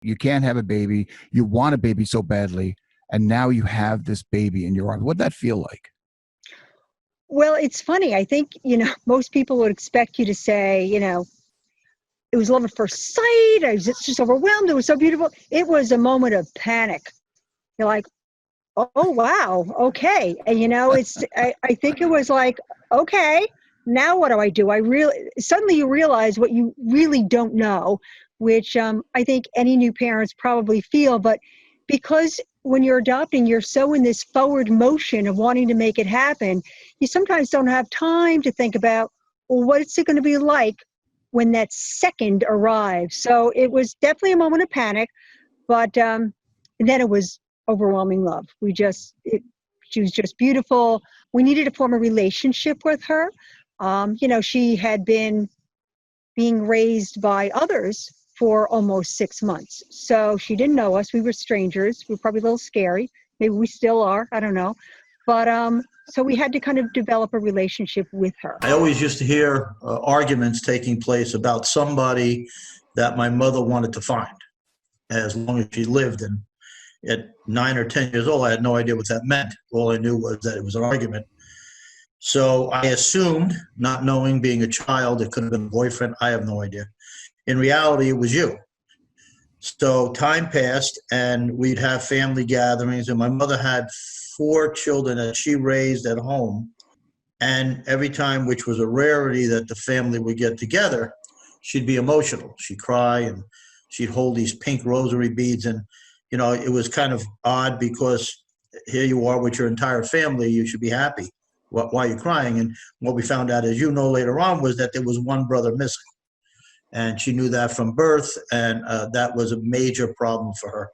You can't have a baby. You want a baby so badly. And now you have this baby in your arms. What'd that feel like? Well, it's funny. I think, most people would expect you to say, it was love at first sight. I was just overwhelmed. It was so beautiful. It was a moment of panic. You're like, oh, wow. Okay. And, I think it was like, okay, now what do I do? Suddenly you realize what you really don't know, which I think any new parents probably feel. But because when you're adopting, you're so in this forward motion of wanting to make it happen, you sometimes don't have time to think about, well, what's it going to be like when that second arrives? So it was definitely a moment of panic, but and then it was overwhelming love. She was just beautiful. We needed to form a relationship with her. She had been being raised by others for almost 6 months. So she didn't know us. We were strangers. We were probably a little scary. Maybe we still are. I don't know. But so we had to kind of develop a relationship with her. I always used to hear arguments taking place about somebody that my mother wanted to find as long as she lived. And at 9 or 10 years old, I had no idea what that meant. All I knew was that it was an argument. So I assumed, not knowing, being a child, it could have been a boyfriend. I have no idea. In reality, it was you. So time passed, and we'd have family gatherings, and my mother had 4 children that she raised at home. And every time, which was a rarity that the family would get together, she'd be emotional. She'd cry, and she'd hold these pink rosary beads. And, it was kind of odd because here you are with your entire family. You should be happy. Why are you crying? And what we found out, as you know, later on, was that there was one brother missing. And she knew that from birth, and that was a major problem for her.